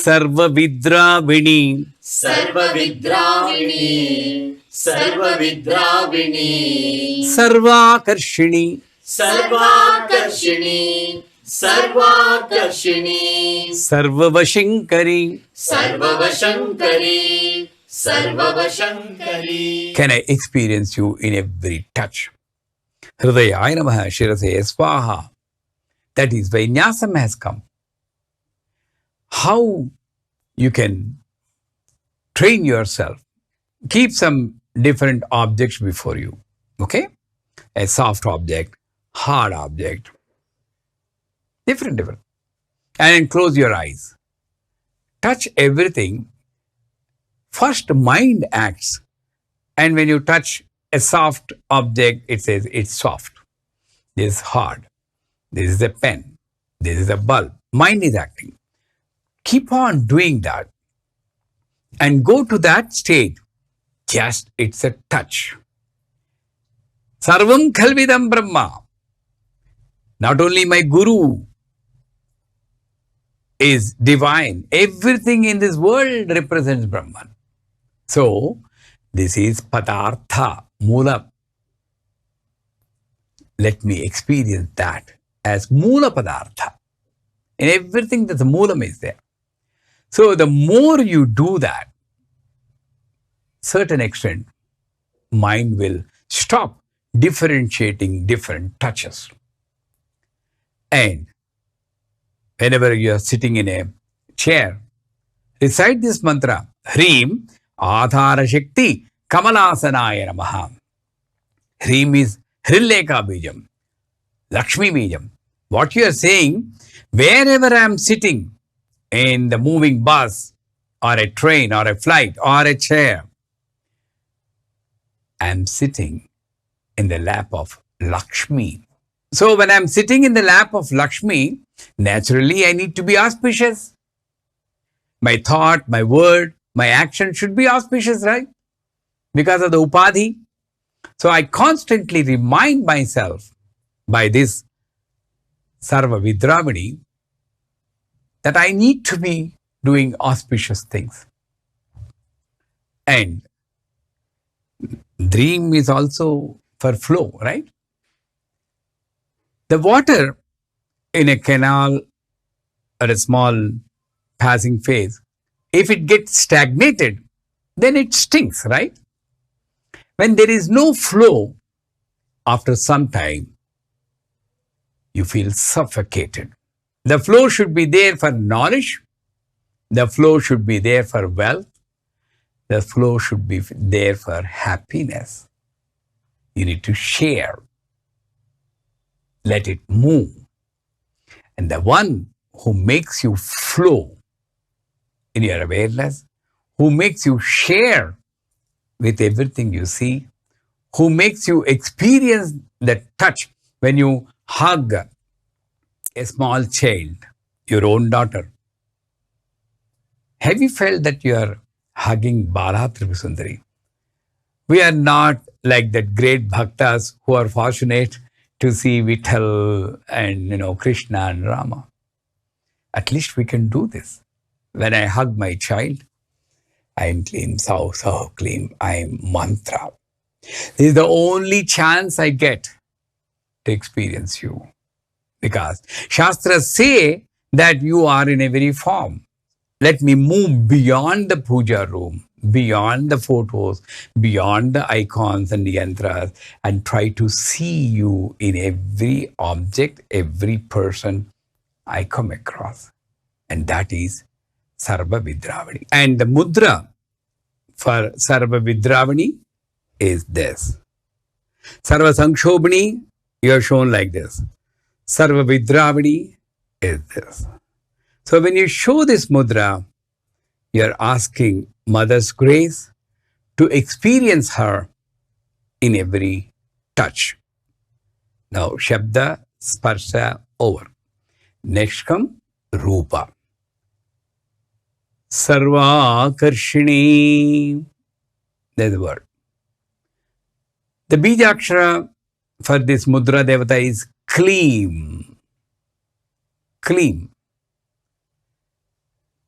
सर्वविद्राविणी सर्वविद्राविणी सर्वविद्राविणी सर्वाकर्षिणी सर्वाकर्षिणी सर्वाकर्षिणी सर्ववशंकरी सर्ववशंकरी सर्ववशंकरी. Can I experience you in every touch? Hridayaya Namaha Shirase Swaha. That is why Nyasam has come. How you can train yourself. Keep some different objects before you. Okay? A soft object, hard object. Different. And close your eyes. Touch everything. First, mind acts. And when you touch a soft object, it says it's soft. This is hard. This is a pen. This is a bulb. Mind is acting. Keep on doing that. And go to that state. Just, it's a touch. Sarvam Khalvidam Brahma. Not only my Guru is divine. Everything in this world represents Brahman. So, this is Padartha, Mula. Let me experience that as Mula Padartha. In everything, the Moolam is there. So, the more you do that, certain extent, mind will stop differentiating different touches. And whenever you are sitting in a chair, recite this mantra, Hrim Adhara Shakti Kamalasanaya Namaha. Hrim is Hrilleka Bijam, Lakshmi Bijam. What you are saying, wherever I am sitting, in the moving bus, or a train, or a flight, or a chair, I am sitting in the lap of Lakshmi. So when I am sitting in the lap of Lakshmi, naturally I need to be auspicious. My thought, my word, my action should be auspicious, right? Because of the upadhi. So I constantly remind myself by this Sarva Vidravani that I need to be doing auspicious things. And dream is also for flow, right? The water in a canal or a small passing phase, if it gets stagnated, then it stinks, right? When there is no flow, after some time, you feel suffocated. The flow should be there for knowledge. The flow should be there for wealth. The flow should be there for happiness. You need to share. Let it move. And the one who makes you flow in your awareness, who makes you share with everything you see, who makes you experience the touch when you hug a small child, your own daughter. Have you felt that you are hugging Bala Trivasundari? We are not like that great bhaktas who are fortunate to see Vitthal and Krishna and Rama. At least we can do this. When I hug my child, I am Klim, Sau, Klim, I am mantra. This is the only chance I get to experience you. Because Shastras say that you are in a very form. Let me move beyond the puja room, beyond the photos, beyond the icons and the yantras, and try to see you in every object, every person I come across. And that is Sarva Vidravani. And the mudra for Sarva Vidravani is this. Sarva Sankshobhani, you are shown like this. Sarva Vidravani is this. So when you show this mudra, you are asking Mother's grace to experience her in every touch. Now, Shabda, Sparsha, over. Next come Rupa. Sarva Karshini. There's the word. The Bijakshara for this mudra devata is Klim. Klim.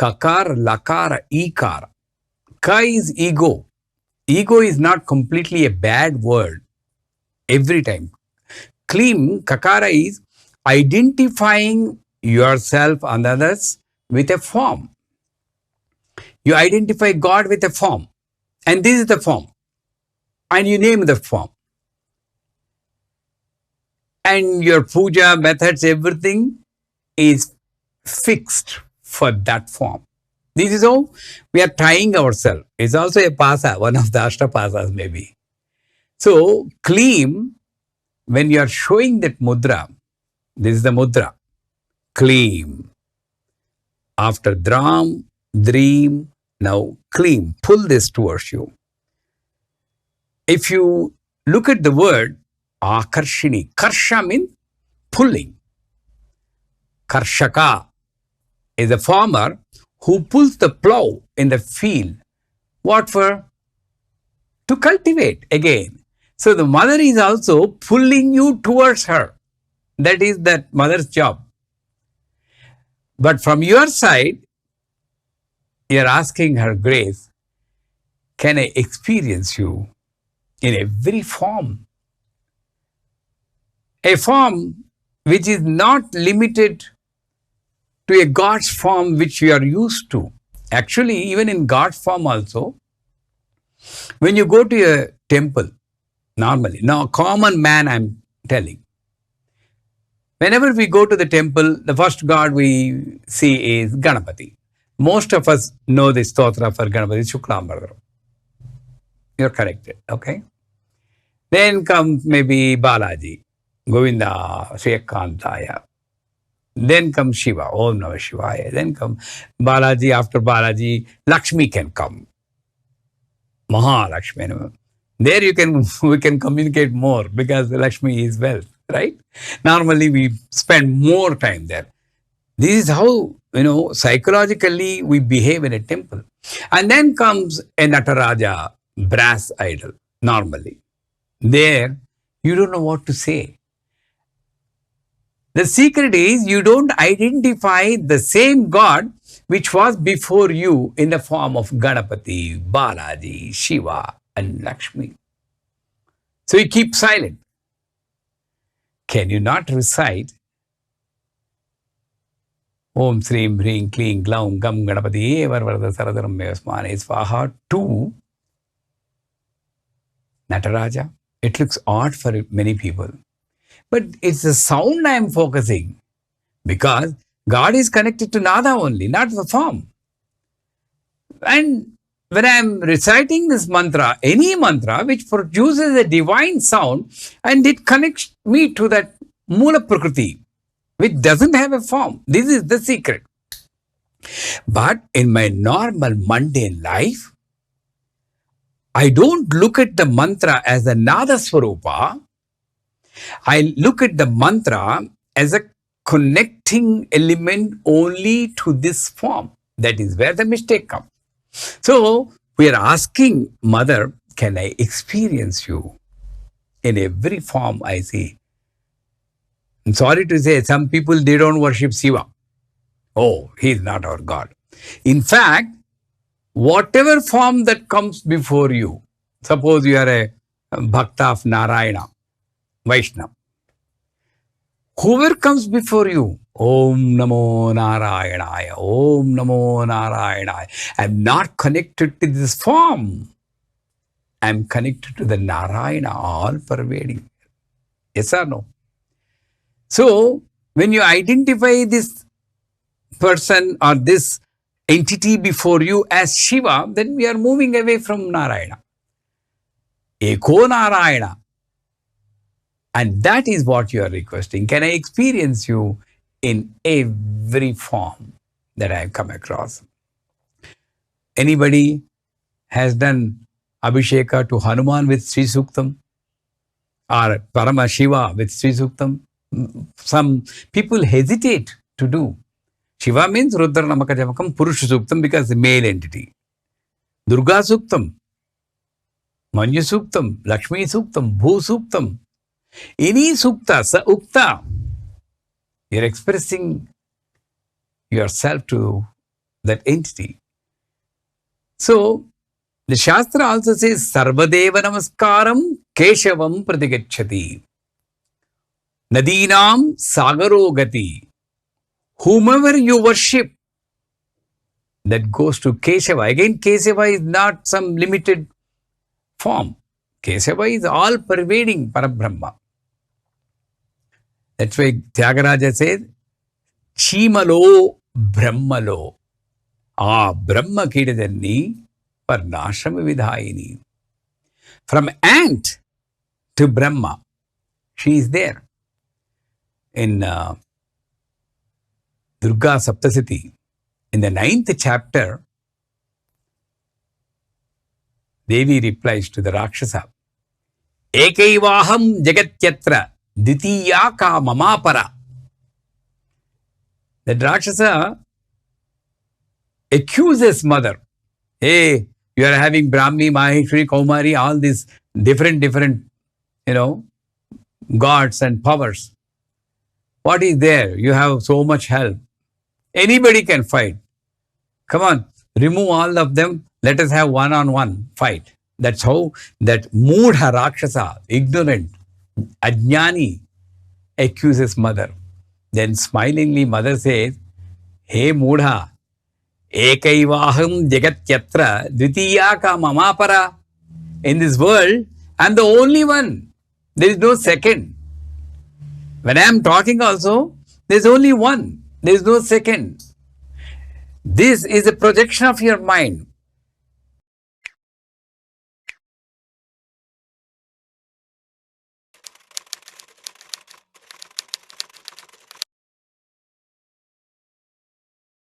kakara, lakara, ikara. Ka is ego. Ego is not completely a bad word every time. Klim, kakara is identifying yourself and others with a form. You identify God with a form. And this is the form. And you name the form. And your puja methods, everything is fixed for that form. This is how we are trying ourselves. It's also a pasa, one of the Ashtapasas maybe. So, Klim, when you are showing that mudra, this is the mudra. Klim. After Dram, Dream, now Klim. Pull this towards you. If you look at the word Akarshini, Karsha means pulling. Karshaka is a farmer who pulls the plow in the field. What for? To cultivate again. So the mother is also pulling you towards her. That is that mother's job. But from your side, you're asking her grace, can I experience you in every form? A form which is not limited to a God's form which you are used to. Actually, even in God's form also, when you go to a temple, normally, now common man I'm telling, whenever we go to the temple, the first God we see is Ganapati. Most of us know the stotra for Ganapati, Shuklambaradram. You're corrected, okay? Then comes maybe Balaji, Govinda, Sriyakantaya. Then comes Shiva, Om Namah Shivaya. Then come Balaji, after Balaji, Lakshmi can come. Mahalakshmi. There we can communicate more because Lakshmi is wealth, right? Normally we spend more time there. This is how, psychologically we behave in a temple. And then comes a Nataraja, brass idol, normally. There, you don't know what to say. The secret is you don't identify the same God which was before you in the form of Ganapati, Balaji, Shiva and Lakshmi. So you keep silent. Can you not recite Om Srim Hrim Klim Glaum Gam Ganapati Varvarada Saradaram Mevasmane Svaha to Nataraja? It looks odd for many people. But it's the sound I am focusing because God is connected to Nada only, not the form. And when I am reciting this mantra, any mantra which produces a divine sound and it connects me to that Mula Prakriti, which doesn't have a form. This is the secret. But in my normal mundane life, I don't look at the mantra as a Nada Swarupa. I look at the mantra as a connecting element only to this form. That is where the mistake comes. So, we are asking Mother, can I experience you in every form I see? I'm sorry to say, some people, they don't worship Shiva. Oh, he is not our God. In fact, whatever form that comes before you, suppose you are a Bhakta of Narayana, Vaishnava. Whoever comes before you, Om Namo Narayanaya, Om Namo Narayanaya. I'm not connected to this form. I'm connected to the Narayana, all pervading. Yes or no? So, when you identify this person or this entity before you as Shiva, then we are moving away from Narayana. Eko Narayana. And that is what you are requesting. Can I experience you in every form that I have come across? Anybody has done Abhisheka to Hanuman with Sri Suktam? Or Parama Shiva with Sri Suktam? Some people hesitate to do. Shiva means Rudra Namaka Jamakam Purusha Suktam because the male entity. Durga Suktam, Manya Suktam, Lakshmi Suktam, Bhu Suktam. Any Sukta, Sa Ukta, you're expressing yourself to that entity. So, the Shastra also says, Sarvadeva Namaskaram Keshavam Pratigachati. Nadinam Sagaro Gati. Whomever you worship, that goes to Keshava. Again, Keshava is not some limited form. Keshava is all pervading Parabrahma. That's why Tyagaraja says, Chimalo Brahmalo. Brahma Kidadanni Parnashrama Vidhayini. From ant to Brahma, she is there. In Durga Saptasati, in the 9th chapter, Devi replies to the Rakshasa, Ekaivaham Jagatyatra Ditiyaka Mamapara. That Rakshasa accuses mother. Hey, you are having Brahmi, Maheshwari, Kaumari, all these different, gods and powers. What is there? You have so much help. Anybody can fight. Come on, remove all of them. Let us have one-on-one fight. That's how that Moodha Rakshasa, ignorant, Ajnani, accuses mother. Then smilingly mother says, Hey Moodha, Ekaivaham Jagatyatra Dvitiyaka Mamapara. In this world, I am the only one. There is no second. When I am talking also, there is only one. There is no second. This is a projection of your mind.